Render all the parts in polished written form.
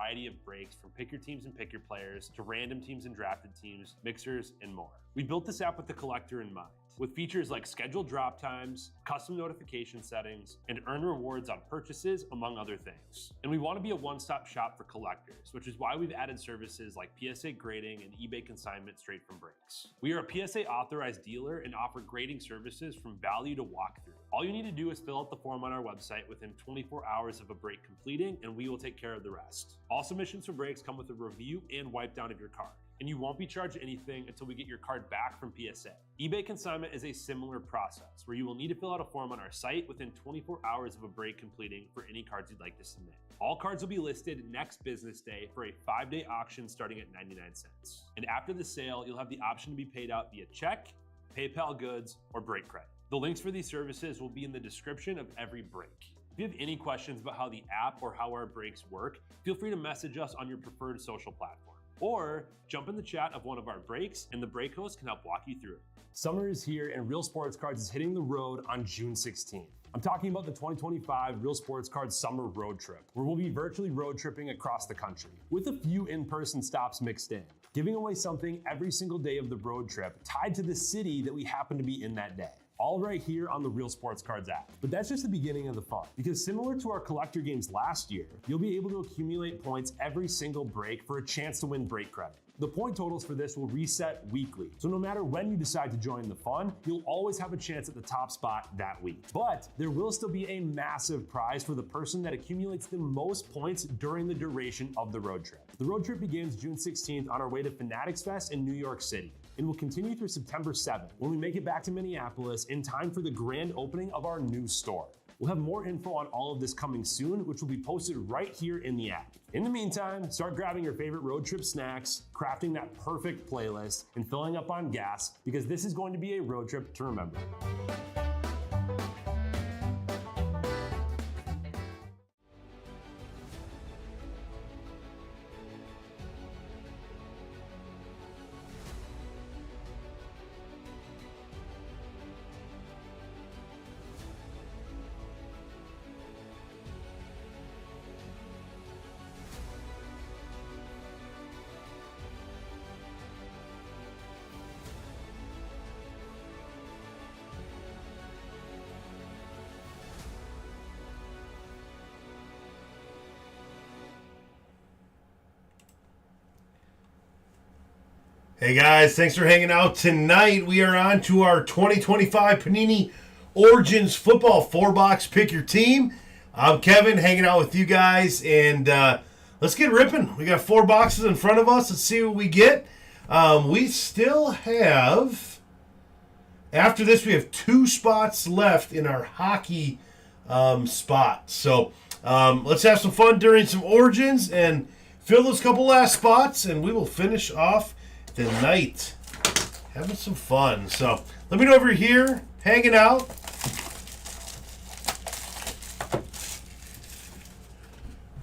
variety of breaks from pick your teams and pick your players to random teams and drafted teams, mixers, and more. We built this app with the collector in mind, with features like scheduled drop times, custom notification settings, and earn rewards on purchases, among other things. And we want to be a one-stop shop for collectors, which is why we've added services like PSA grading and eBay consignment straight from breaks. We are a PSA authorized dealer and offer grading services from value to walkthrough. All you need to do is fill out the form on our website within 24 hours of a break completing, and we will take care of the rest. All submissions for breaks come with a review and wipe down of your card, and you won't be charged anything until we get your card back from PSA. eBay consignment is a similar process where you will need to fill out a form on our site within 24 hours of a break completing for any cards you'd like to submit. All cards will be listed next business day for a 5-day auction starting at 99 cents. And after the sale, you'll have the option to be paid out via check, PayPal goods, or break credit. The links for these services will be in the description of every break. If you have any questions about how the app or how our breaks work, feel free to message us on your preferred social platform. Or jump in the chat of one of our breaks and the break host can help walk you through it. Summer is here and Real Sports Cards is hitting the road on June 16th. I'm talking about the 2025 Real Sports Cards Summer Road Trip, where we'll be virtually road tripping across the country, with a few in-person stops mixed in, giving away something every single day of the road trip tied to the city that we happen to be in that day. All right here on the Real Sports Cards app. But that's just the beginning of the fun, because similar to our collector games last year, you'll be able to accumulate points every single break for a chance to win break credit. The point totals for this will reset weekly, so no matter when you decide to join the fun, you'll always have a chance at the top spot that week. But there will still be a massive prize for the person that accumulates the most points during the duration of the road trip. The road trip begins June 16th on our way to Fanatics Fest in New York City, and will continue through September 7th when we make it back to Minneapolis in time for the grand opening of our new store. We'll have more info on all of this coming soon, which will be posted right here in the app. In the meantime, start grabbing your favorite road trip snacks, crafting that perfect playlist, and filling up on gas, because this is going to be a road trip to remember. Hey guys, thanks for hanging out tonight. We are on to our 2025 Panini Origins Football 4-box Pick Your Team. I'm Kevin, hanging out with you guys, and let's get ripping. We got 4 boxes in front of us. Let's see what we get. We still have, after this, we have 2 spots left in our hockey spot. So let's have some fun during some Origins and fill those couple last spots, and we will finish off the night having some fun. So let me know if you're here hanging out.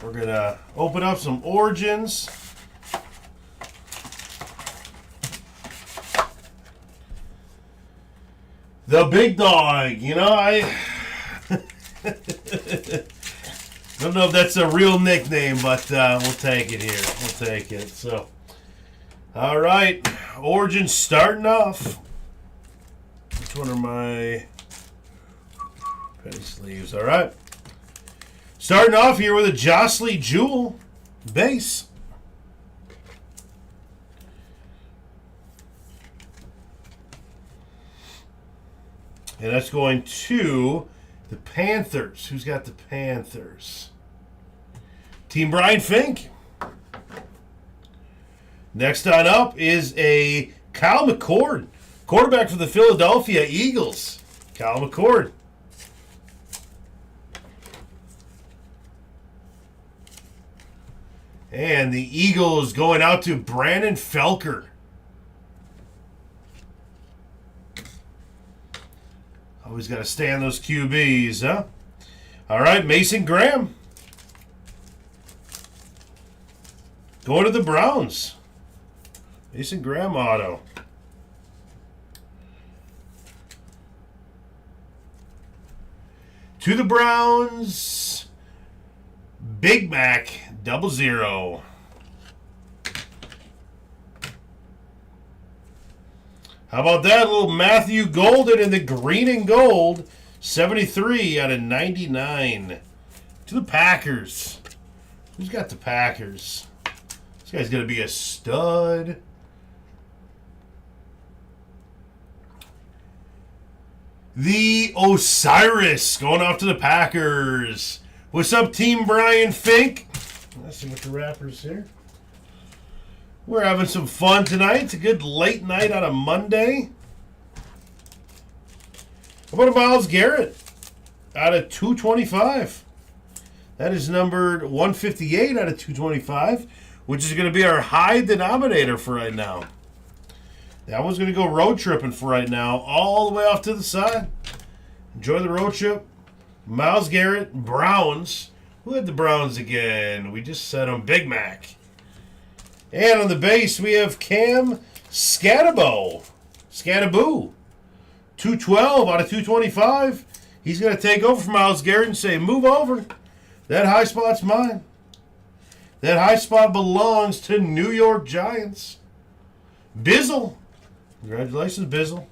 We're gonna open up some Origins. The big dog, you know, I don't know if that's a real nickname, but we'll take it here. We'll take it. So all right, Origins starting off. Which one are my penny sleeves? All right. Starting off here with a Jostley Jewel base. And that's going to the Panthers. Who's got the Panthers? Team Brian Fink. Next on up is a Kyle McCord, quarterback for the Philadelphia Eagles. Kyle McCord. And the Eagles going out to Brandon Felker. Always got to stay on those QBs, huh? All right, Mason Graham. Going to the Browns. Mason Graham auto. To the Browns, Big Mac 00. How about that? A little Matthew Golden in the green and gold. 73 out of 99. To the Packers. Who's got the Packers? This guy's going to be a stud. The Osiris going off to the Packers. What's up, Team Brian Fink? Let's see what the wrapper's here. We're having some fun tonight. It's a good late night on a Monday. How about a Myles Garrett out of 225? That is numbered 158 out of 225, which is going to be our high denominator for right now. That one's going to go road tripping for right now, all the way off to the side. Enjoy the road trip. Myles Garrett, Browns. Who had the Browns again? We just said them. Big Mac. And on the base, we have Cam Scatabo. 212 out of 225. He's going to take over from Myles Garrett and say, move over. That high spot's mine. That high spot belongs to New York Giants. Bizzle. Congratulations, Bizzle.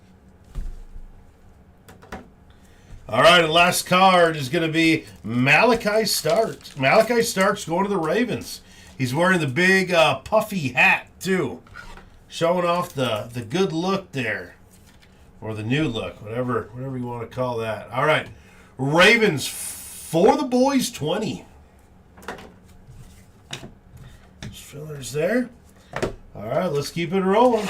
All right, and last card is going to be Malachi Starks. Malachi Starks going to the Ravens. He's wearing the big puffy hat, too. Showing off the good look there. Or the new look, whatever you want to call that. All right, Ravens for the boys, 20. Fillers there. All right, let's keep it rolling.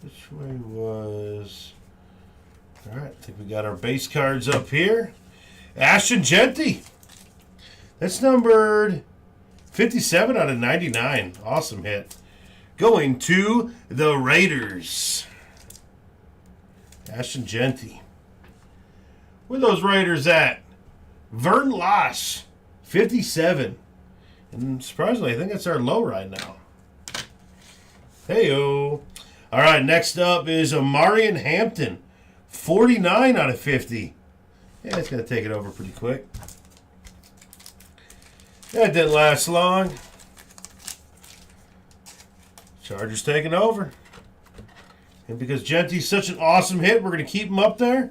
Which way was... All right, I think we got our base cards up here. Ashton Genty. That's numbered 57 out of 99. Awesome hit. Going to the Raiders. Ashton Genty. Where are those Raiders at? Vern Loss, 57. And surprisingly, I think that's our low right now. Hey-o. All right, next up is Amarian Hampton, 49 out of 50. Yeah, it's going to take it over pretty quick. That didn't last long. Chargers taking over. And because Genty's such an awesome hit, we're going to keep him up there.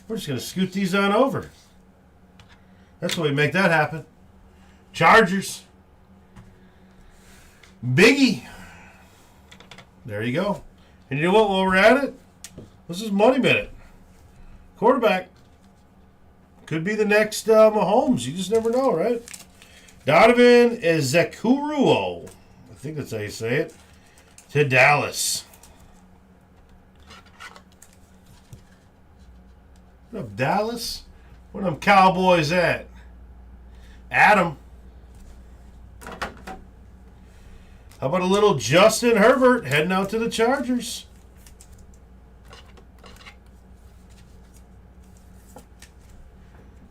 We're just going to scoot these on over. That's why we make that happen. Chargers. Biggie. There you go. And you know what? While we're at it, this is Money Minute. Quarterback. Could be the next Mahomes. You just never know, right? Donovan Ezekuruo. I think that's how you say it. To Dallas. What up, Dallas? Where them Cowboys at? Adam. How about a little Justin Herbert heading out to the Chargers?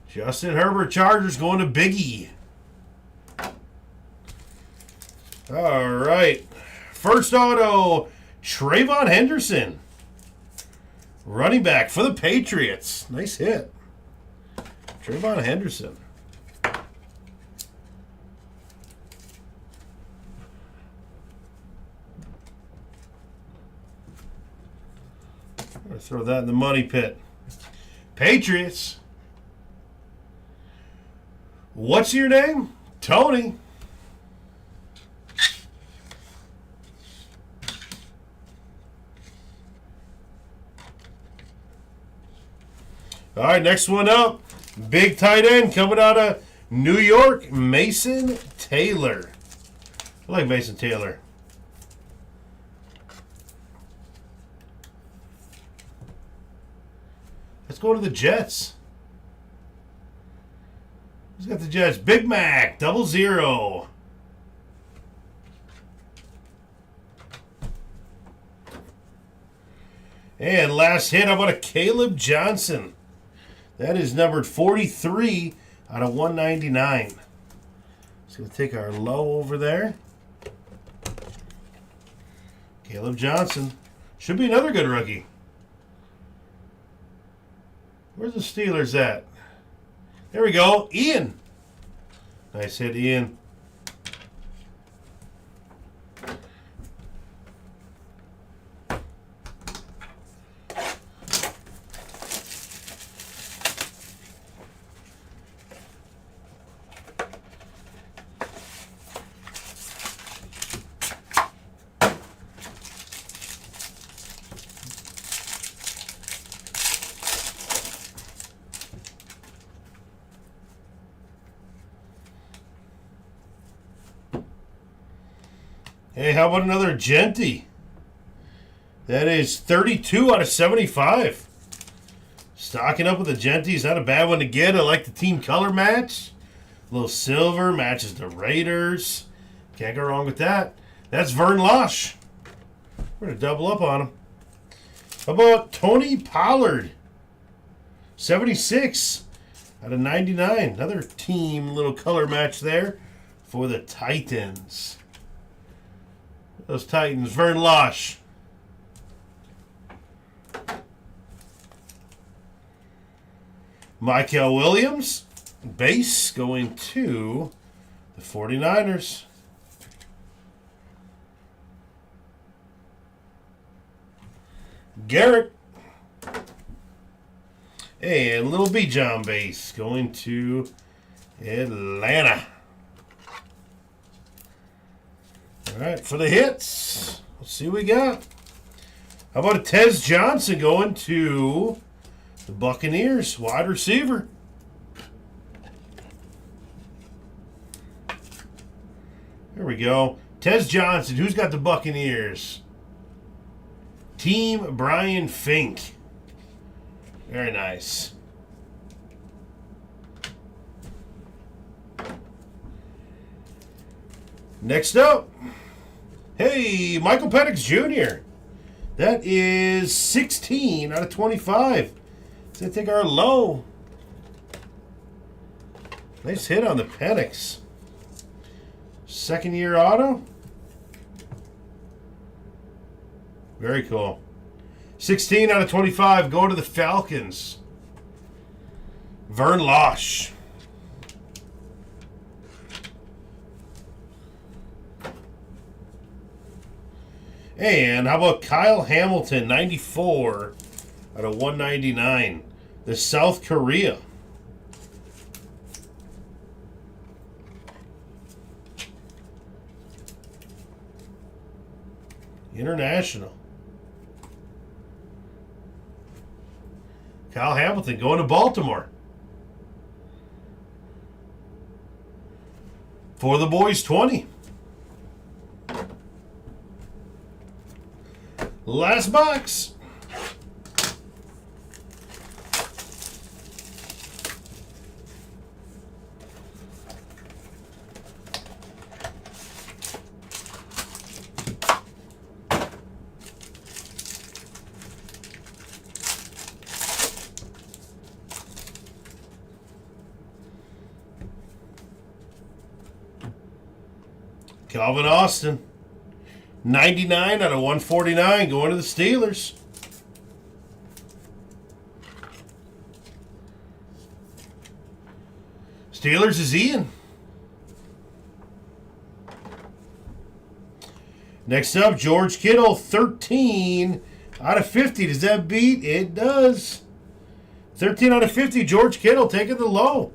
Justin Herbert, Chargers going to Biggie. All right. First auto, Trayvon Henderson. Running back for the Patriots. Nice hit. Trayvon Henderson. I'm going to throw that in the money pit. Patriots. What's your name? Tony. All right, next one up. Big tight end coming out of New York, Mason Taylor. I like Mason Taylor. Let's go to the Jets. Who's got the Jets? Big Mac, 00. And last hit, how about a Caleb Johnson? That is numbered 43 out of 199. It's going to take our low over there. Caleb Johnson. Should be another good rookie. Where's the Steelers at? There we go. Ian. Nice hit, Ian. Hey, how about another Genty? That is 32 out of 75. Stocking up with the Genty's not a bad one to get. I like the team color match. A little silver matches the Raiders. Can't go wrong with that. That's Vern Losh. We're going to double up on him. How about Tony Pollard? 76 out of 99. Another team little color match there for the Titans. Those Titans. Vern Losh. Michael Williams. Base going to the 49ers. Garrett. And Little B. John base going to Atlanta. All right, for the hits, let's see what we got. How about a Tez Johnson going to the Buccaneers, wide receiver. There we go. Tez Johnson, who's got the Buccaneers? Team Brian Fink. Very nice. Next up, hey, Michael Penix Jr. That is 16 out of 25. So I think our low. Nice hit on the Penix. Second year auto. Very cool. 16 out of 25 go to the Falcons. Vern Losh. And how about Kyle Hamilton, 94 out of 199. The South Korea. International. Kyle Hamilton going to Baltimore. For the boys, 20. Last box. Calvin Austin. 99 out of 149 going to the Steelers. Steelers is Ian. Next up, George Kittle, 13 out of 50. Does that beat? It does. 13 out of 50, George Kittle taking the low.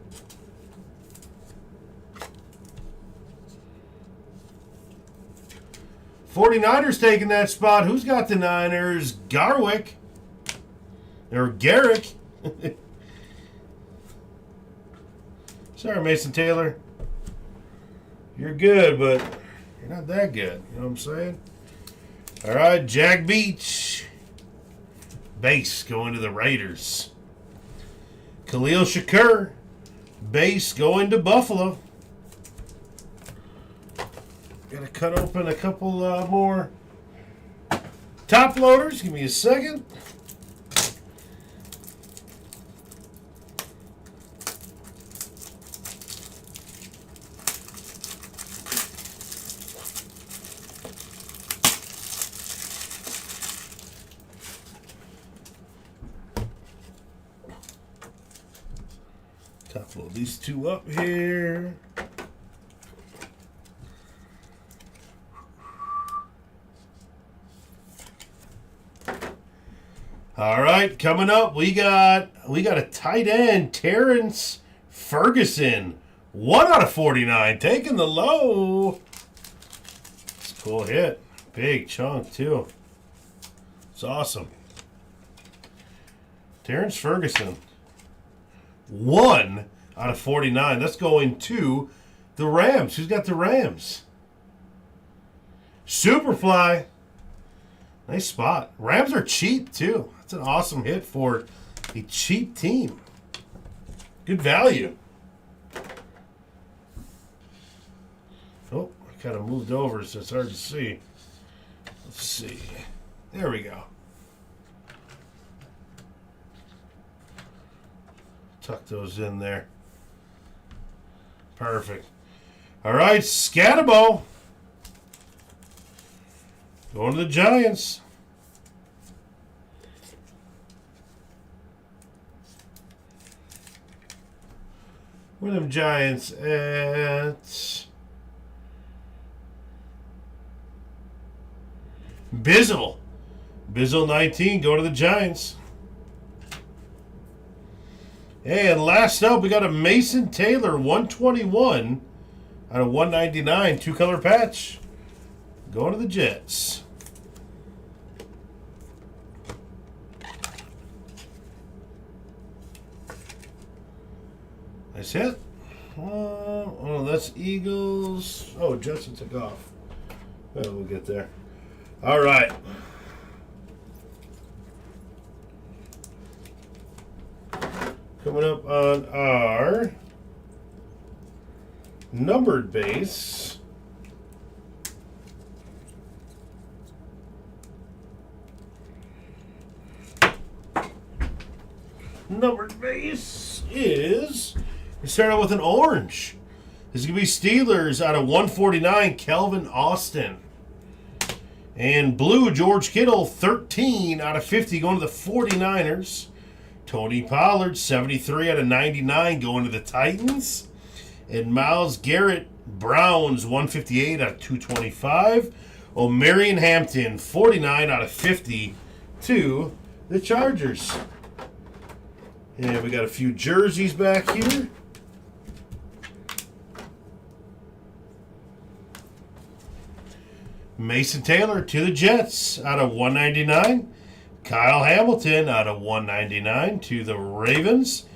'49ers taking that spot. Who's got the Niners? Garwick. Or Garrick. Sorry, Mason Taylor. You're good, but you're not that good. You know what I'm saying? All right, Jack Beach. Base going to the Raiders. Khalil Shakur. Base going to Buffalo. Got to cut open a couple more top loaders. Give me a second. Load these two up here. All right, coming up, we got a tight end, Terrence Ferguson, 1/49, taking the low. It's a cool hit, big chunk too. It's awesome. Terrence Ferguson, 1/49. That's going to the Rams. Who's got the Rams? Superfly. Nice spot. Rams are cheap too. That's an awesome hit for a cheap team. Good value. Oh, I kind of moved over so it's hard to see. Let's see. There we go. Tuck those in there. Perfect. All right, Scatabo. Going to the Giants. Where are them Giants at? Bizzle. Bizzle 19, going to the Giants. And last up, we got a Mason Taylor 121 out of 199, two-color patch. Going to the Jets. Nice hit. Oh, that's Eagles. Oh, Jets took off. Well, we'll get there. All right. Coming up on our numbered base. Numbered base is, we start out with an orange. This is going to be Steelers out of 149, Kelvin Austin. And blue, George Kittle, 13 out of 50, going to the 49ers. Tony Pollard, 73 out of 99, going to the Titans. And Myles Garrett, Browns, 158 out of 225. O'Marion Hampton, 49 out of 50, to the Chargers. And we got a few jerseys back here. Mason Taylor to the Jets out of 199. Kyle Hamilton out of 199 to the Ravens.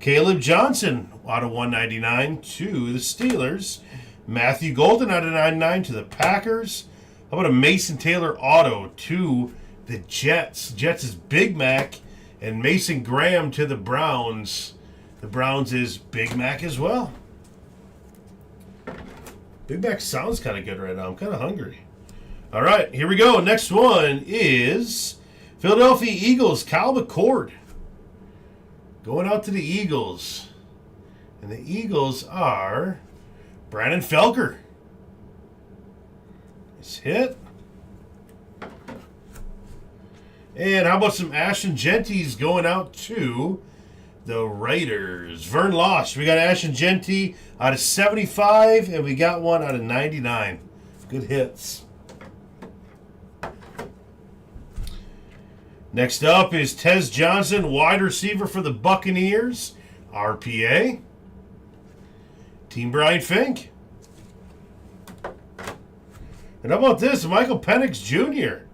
Caleb Johnson out of 199 to the Steelers. Matthew Golden out of 99 to the Packers. How about a Mason Taylor auto to the Jets? Jets is Big Mac. And Mason Graham to the Browns. The Browns is Big Mac as well. Big Mac sounds kind of good right now. I'm kind of hungry. All right, here we go. Next one is Philadelphia Eagles, Kyle McCord. Going out to the Eagles. And the Eagles are Brandon Felker. Nice hit. And how about some Ashton Genties going out to the Raiders? Vern Losh. We got Ashton Genty out of 75, and we got one out of 99. Good hits. Next up is Tez Johnson, wide receiver for the Buccaneers. RPA. Team Brian Fink. And how about this? Michael Penix Jr.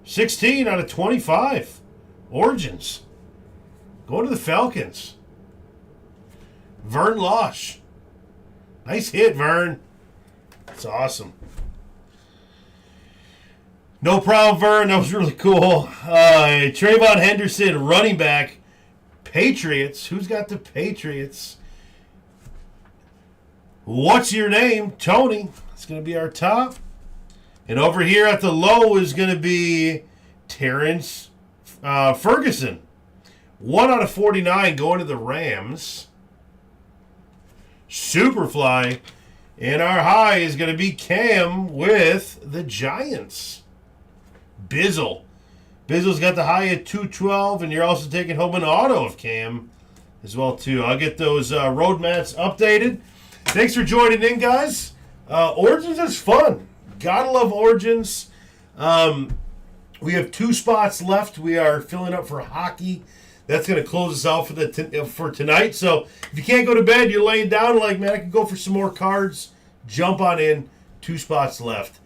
16 out of 25. Origins. Going to the Falcons. Vern Losh. Nice hit, Vern. That's awesome. No problem, Vern. That was really cool. Trayvon Henderson, running back. Patriots. Who's got the Patriots? What's your name? Tony. That's going to be our top. And over here at the low is going to be Terrence Ferguson. 1 out of 49 going to the Rams. Superfly. And our high is going to be Cam with the Giants. Bizzle. Bizzle's got the high at 212, and you're also taking home an auto of Cam. as well too. I'll get those road mats updated. Thanks for joining in, guys. Origins is fun. Gotta love Origins. We have 2 spots left. We are filling up for hockey. That's going to close us out for tonight. So if you can't go to bed, you're laying down like, man, I can go for some more cards. Jump on in. 2 spots left.